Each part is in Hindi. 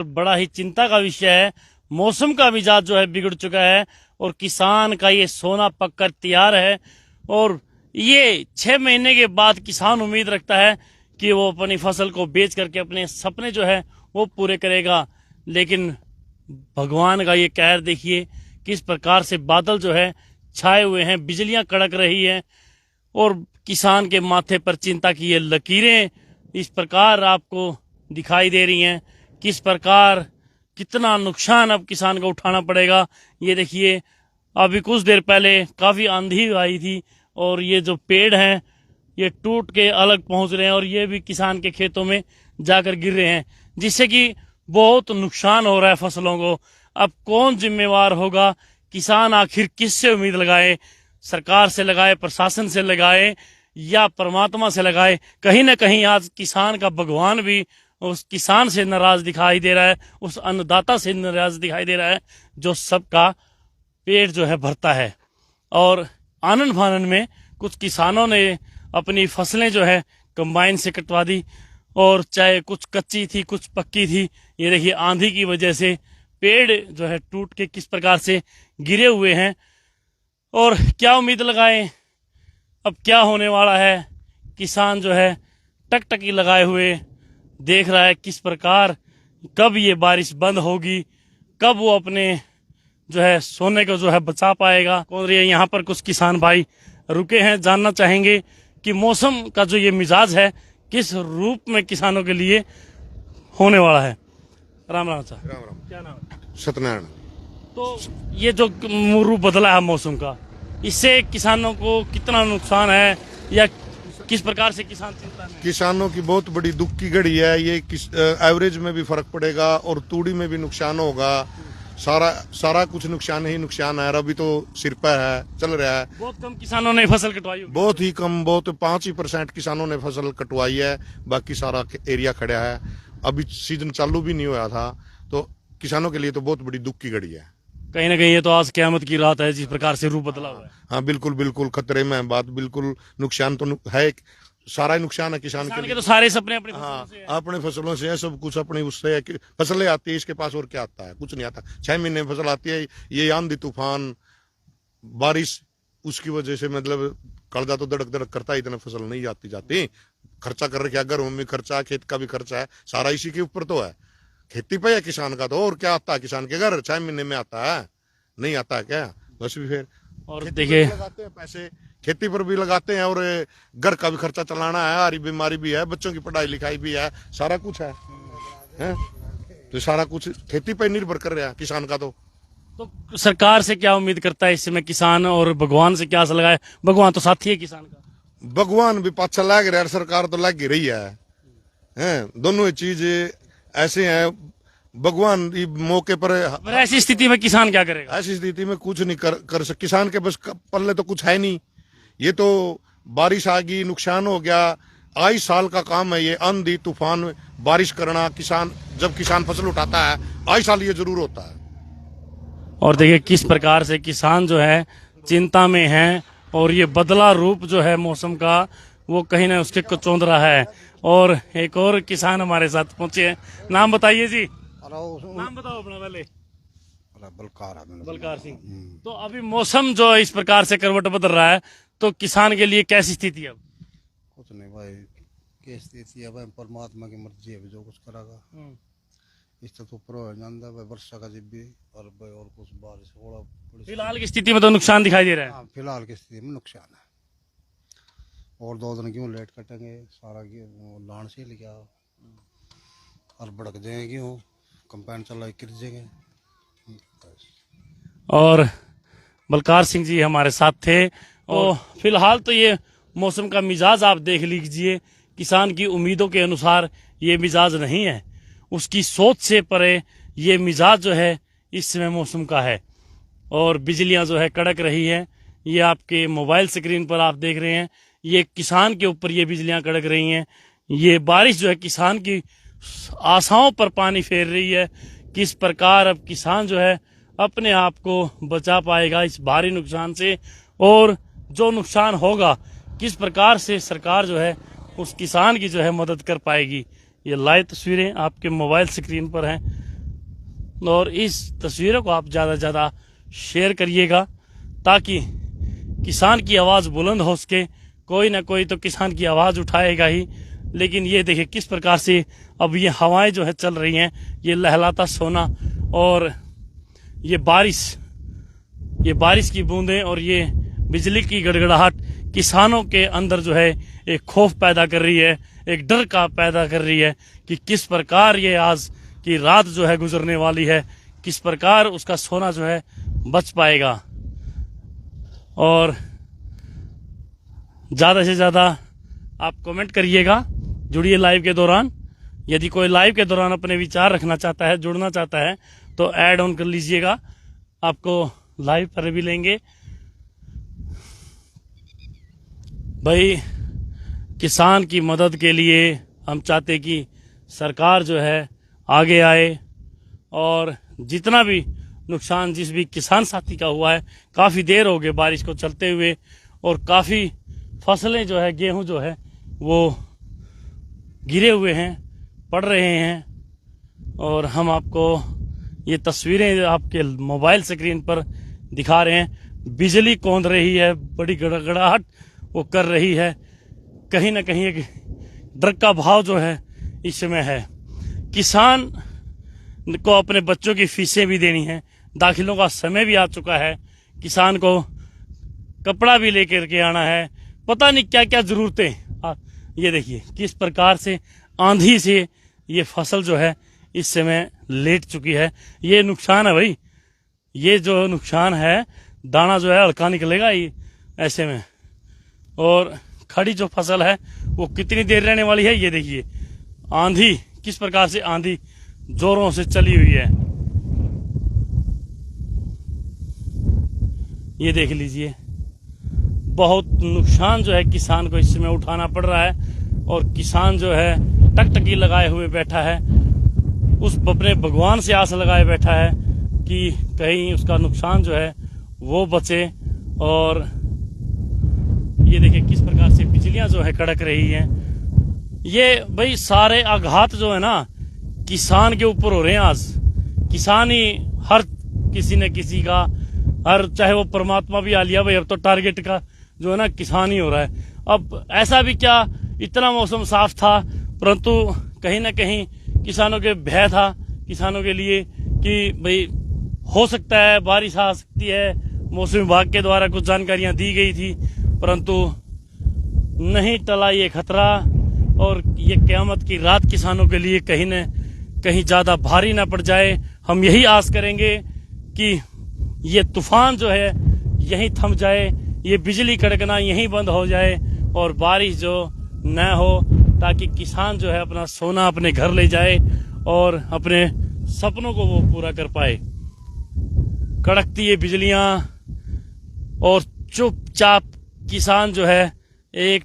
बड़ा ही चिंता का विषय है। मौसम का मिजाज जो है बिगड़ चुका है और किसान का ये सोना पककर तैयार है। और ये 6 महीने के बाद किसान उम्मीद रखता है कि वो अपनी फसल को बेच करके अपने सपने जो है वो पूरे करेगा। लेकिन भगवान का ये कहर देखिए, किस प्रकार से बादल जो है छाए हुए हैं, बिजलियां कड़क रही हैं और किसान के माथे पर चिंता की ये लकीरें इस प्रकार आपको दिखाई दे रही हैं। किस प्रकार कितना नुकसान अब किसान को उठाना पड़ेगा। ये देखिए, अभी कुछ देर पहले काफी आंधी आई थी और ये जो पेड़ हैं ये टूट के अलग पहुंच रहे हैं और ये भी किसान के खेतों में जाकर गिर रहे हैं, जिससे कि बहुत नुकसान हो रहा है फसलों को। अब कौन जिम्मेवार होगा? किसान आखिर किससे उम्मीद लगाए? सरकार से लगाए, प्रशासन से लगाए या परमात्मा से लगाए? कहीं ना कहीं आज किसान का भगवान भी उस किसान से नाराज दिखाई दे रहा है, उस अन्नदाता से नाराज दिखाई दे रहा है जो सबका पेट जो है भरता है। और आनन फानन में कुछ किसानों ने अपनी फसलें जो है कंबाइन से कटवा दी और चाहे कुछ कच्ची थी कुछ पक्की थी। ये देखिए, आंधी की वजह से पेड़ जो है टूट के किस प्रकार से गिरे हुए हैं और क्या उम्मीद लगाएं, अब क्या होने वाला है। किसान जो है टकटकी लगाए हुए देख रहा है किस प्रकार कब ये बारिश बंद होगी, कब वो अपने जो है सोने को जो है बचा पाएगा। और ये यहाँ पर कुछ किसान भाई रुके हैं, जानना चाहेंगे कि मौसम का जो ये मिजाज है किस रूप में किसानों के लिए होने वाला है। राम राम साहब। राम राम। क्या नाम है? सत्यनारायण। तो ये जो रूप बदला है मौसम का, इससे किसानों को कितना नुकसान है या किस प्रकार से किसान चिंता में? किसानों की बहुत बड़ी दुख की घड़ी है ये। एवरेज में भी फर्क पड़ेगा और तूड़ी में भी नुकसान होगा। सारा कुछ नुकसान ही नुकसान है। अभी तो सिर पे है, चल रहा है। बहुत कम किसानों ने फसल कटवाई होगी। बहुत ही कम, बहुत 5% किसानों ने फसल कटवाई है, बाकी सारा एरिया खड़ा है। अभी सीजन चालू भी नहीं हुआ था, तो किसानों के लिए तो बहुत बड़ी दुख की घड़ी है। कहीं ना कहीं ये तो आज क़यामत की रात है जिस प्रकार से रूप बदला हुआ है। हाँ बिल्कुल बिल्कुल खतरे में है बात। बिल्कुल नुकसान तो है, सारा ही नुकसान है किसान के लिए। तो सारे सपने अपने हाँ, अपने फसलों से है, सब कुछ अपनी उससे है कि फसलें आती है, इसके पास और क्या आता है? कुछ नहीं आता। 6 महीने फसल आती है, ये आंधी तूफान बारिश, उसकी वजह से मतलब कर्जा तो दड़क दड़क करता है, इतना फसल नहीं जाती। खर्चा कर रखा, घरों में खर्चा, खेत का भी खर्चा है, सारा इसी के ऊपर तो है। खेती पे है किसान का, तो और क्या आता है किसान के घर? 6 महीने में आता है, नहीं आता है क्या? बस भी फिर और देखिए, लगाते हैं पैसे, खेती पर भी लगाते हैं और घर का भी खर्चा चलाना है, हरी बीमारी भी है, बच्चों की पढ़ाई लिखाई भी है, सारा कुछ है? तो सारा कुछ खेती पर निर्भर कर रहा है किसान का। तो सरकार से क्या उम्मीद करता है इस समय किसान, और भगवान से क्या आशा लगाए? भगवान तो साथी है किसान का। भगवान भी पाछा लग रहा है, सरकार तो लग ही रही है। दोनों ही चीज ऐसे हैं। भगवान मौके पर ऐसी स्थिति में किसान क्या करेगा? ऐसी स्थिति में कुछ नहीं कर सकते किसान के बस पल्ले तो कुछ है नहीं। ये तो बारिश आ गई, नुकसान हो गया। आई साल का काम है ये, आंधी तूफान बारिश करना। किसान जब किसान फसल उठाता है, आई साल ये जरूर होता है। और देखिए किस प्रकार से किसान जो है चिंता में है और ये बदला रूप जो है मौसम का वो कहीं ना उसके को चौंध रहा है। और एक और किसान हमारे साथ पहुंचे हैं। नाम बताइए जी। नाम बताओ अपना पहले। बलकार सिंह। तो अभी मौसम जो इस प्रकार से करवट बदल रहा है, तो किसान के लिए कैसी स्थिति है अब? कुछ नहीं भाई, क्या स्थिति है भाई, परमात्मा की मर्जी है, जो कुछ करेगा। इससे तो ऊपर हो जाता है वर्षा का जिब भी और कुछ बारिश थोड़ा। फिलहाल की स्थिति में तो नुकसान दिखाई दे रहा है। फिलहाल की स्थिति में नुकसान है। और 2 दिन क्यों लेट कटेंगे, सारा लान से लेके आओ और भड़क जाएंगे, क्यों कंपाइन चला गिर जाएंगे। और बलकार सिंह जी हमारे साथ थे। और फिलहाल तो ये मौसम का मिजाज आप देख लीजिए, किसान की उम्मीदों के अनुसार ये मिजाज नहीं है, उसकी सोच से परे ये मिजाज जो है इस समय मौसम का है। और बिजलियां जो है कड़क रही है, ये आपके मोबाइल स्क्रीन पर आप देख रहे हैं। ये किसान के ऊपर ये बिजलियां कड़क रही हैं। ये बारिश जो है किसान की आशाओं पर पानी फेर रही है। किस प्रकार अब किसान जो है अपने आप को बचा पाएगा इस भारी नुकसान से, और जो नुकसान होगा किस प्रकार से सरकार जो है उस किसान की जो है मदद कर पाएगी। ये लाइव तस्वीरें आपके मोबाइल स्क्रीन पर हैं। और इस तस्वीरों को आप ज़्यादा से ज़्यादा शेयर करिएगा ताकि किसान की आवाज़ बुलंद हो सके। कोई ना कोई तो किसान की आवाज़ उठाएगा ही। लेकिन ये देखिए किस प्रकार से अब ये हवाएं जो है चल रही हैं, ये लहलाता सोना और ये बारिश की बूंदें और ये बिजली की गड़गड़ाहट किसानों के अंदर जो है एक खौफ पैदा कर रही है, एक डर का पैदा कर रही है कि किस प्रकार ये आज की रात जो है गुजरने वाली है, किस प्रकार उसका सोना जो है बच पाएगा। और ज़्यादा से ज़्यादा आप कमेंट करिएगा, जुड़िए लाइव के दौरान। यदि कोई लाइव के दौरान अपने विचार रखना चाहता है, जुड़ना चाहता है तो ऐड ऑन कर लीजिएगा, आपको लाइव पर भी लेंगे। भाई किसान की मदद के लिए हम चाहते कि सरकार जो है आगे आए और जितना भी नुकसान जिस भी किसान साथी का हुआ है, काफ़ी देर हो गई बारिश को चलते हुए और काफ़ी फसलें जो है, गेहूं जो है वो गिरे हुए हैं, पड़ रहे हैं। और हम आपको ये तस्वीरें आपके मोबाइल स्क्रीन पर दिखा रहे हैं। बिजली कौंध रही है, बड़ी गड़गड़ाहट वो कर रही है। कहीं ना कहीं एक डर का भाव जो है इस समय है। किसान को अपने बच्चों की फीसें भी देनी है, दाखिलों का समय भी आ चुका है, किसान को कपड़ा भी लेकर के आना है, पता नहीं क्या क्या जरूरतें। ये देखिए किस प्रकार से आंधी से ये फसल जो है इस समय लेट चुकी है। ये नुकसान है भाई, ये जो नुकसान है, दाना जो है हल्का निकलेगा ये ऐसे में। और खड़ी जो फसल है वो कितनी देर रहने वाली है, ये देखिए आंधी किस प्रकार से आंधी जोरों से चली हुई है, ये देख लीजिए। बहुत नुकसान जो है किसान को इस समय उठाना पड़ रहा है और किसान जो है टकटकी लगाए हुए बैठा है, उस अपने भगवान से आस लगाए बैठा है कि कहीं उसका नुकसान जो है वो बचे। और ये देखिए किस प्रकार से बिजलियां जो है कड़क रही हैं। ये भाई सारे आघात जो है ना किसान के ऊपर हो रहे हैं। आज किसान ही हर किसी न किसी का, हर चाहे वो परमात्मा भी आ लिया भाई, अब तो टारगेट का जो है ना किसान ही हो रहा है। अब ऐसा भी क्या, इतना मौसम साफ था परंतु कहीं ना कहीं किसानों के भय था, किसानों के लिए कि भाई हो सकता है बारिश आ सकती है, मौसम विभाग के द्वारा कुछ जानकारियां दी गई थी, परंतु नहीं टला ये खतरा। और ये क़यामत की रात किसानों के लिए कहीं न कहीं ज़्यादा भारी ना पड़ जाए। हम यही आस करेंगे कि ये तूफान जो है यहीं थम जाए, ये बिजली कड़कना यहीं बंद हो जाए और बारिश जो न हो, ताकि किसान जो है अपना सोना अपने घर ले जाए और अपने सपनों को वो पूरा कर पाए। कड़कती ये बिजलियां और चुपचाप किसान जो है एक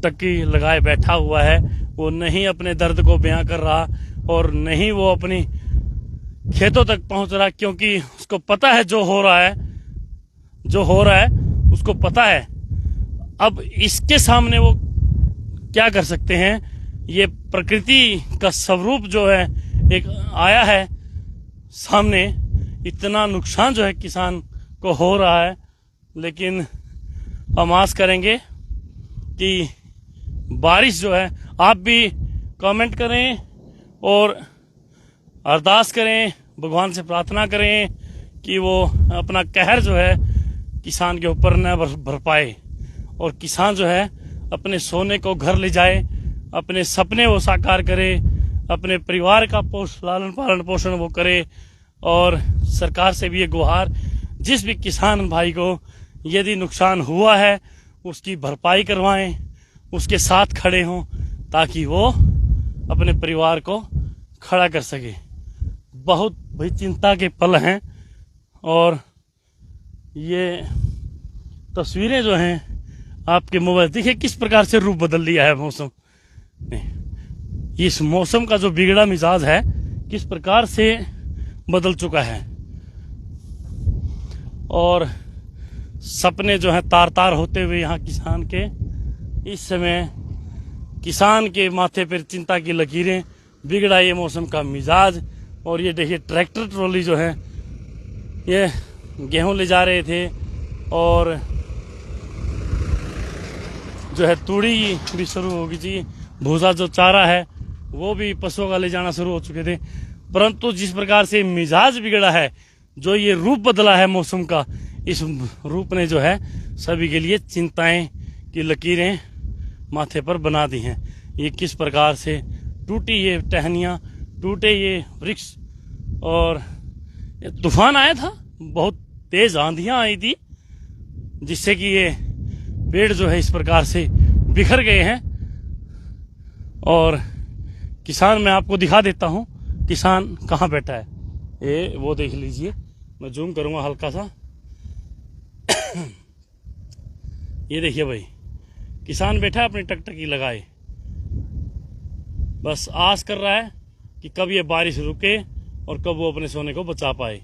टकी लगाए बैठा हुआ है, वो नहीं अपने दर्द को बयां कर रहा और नहीं वो अपनी खेतों तक पहुंच रहा, क्योंकि उसको पता है जो हो रहा है उसको पता है। अब इसके सामने वो क्या कर सकते हैं। ये प्रकृति का स्वरूप जो है एक आया है सामने, इतना नुकसान जो है किसान को हो रहा है। लेकिन हम आस करेंगे कि बारिश जो है, आप भी कमेंट करें और अरदास करें, भगवान से प्रार्थना करें कि वो अपना कहर जो है किसान के ऊपर न भर पाए और किसान जो है अपने सोने को घर ले जाए, अपने सपने वो साकार करे, अपने परिवार का लालन पालन पोषण वो करे। और सरकार से भी ये गुहार, जिस भी किसान भाई को यदि नुकसान हुआ है उसकी भरपाई करवाएं, उसके साथ खड़े हों ताकि वो अपने परिवार को खड़ा कर सके। बहुत भाई चिंता के पल हैं और ये तस्वीरें जो हैं आपके मोबाइल, देखिए किस प्रकार से रूप बदल लिया है मौसम ने। इस मौसम का जो बिगड़ा मिजाज है किस प्रकार से बदल चुका है और सपने जो हैं तार तार होते हुए यहाँ किसान के, इस समय किसान के माथे पर चिंता की लकीरें, बिगड़ा ये मौसम का मिजाज और ये देखिए ट्रैक्टर ट्रॉली जो है ये गेहूं ले जा रहे थे, और जो है तूड़ी भी शुरू होगी जी, भूसा जो चारा है वो भी पशुओं का ले जाना शुरू हो चुके थे। परंतु जिस प्रकार से मिजाज बिगड़ा है, जो ये रूप बदला है मौसम का, इस रूप ने जो है सभी के लिए चिंताएं की लकीरें माथे पर बना दी हैं। ये किस प्रकार से टूटी ये टहनियाँ, टूटे ये वृक्ष, और ये तूफान आया था, बहुत तेज आंधियां आई थी, जिससे कि ये पेड़ जो है इस प्रकार से बिखर गए हैं। और किसान मैं आपको दिखा देता हूं किसान कहाँ बैठा है, ये वो देख लीजिए, मैं जूम करूंगा हल्का सा। ये देखिए भाई, किसान बैठा है अपनी टकटकी लगाए, बस आस कर रहा है कि कब ये बारिश रुके और कब वो अपने सोने को बचा पाए।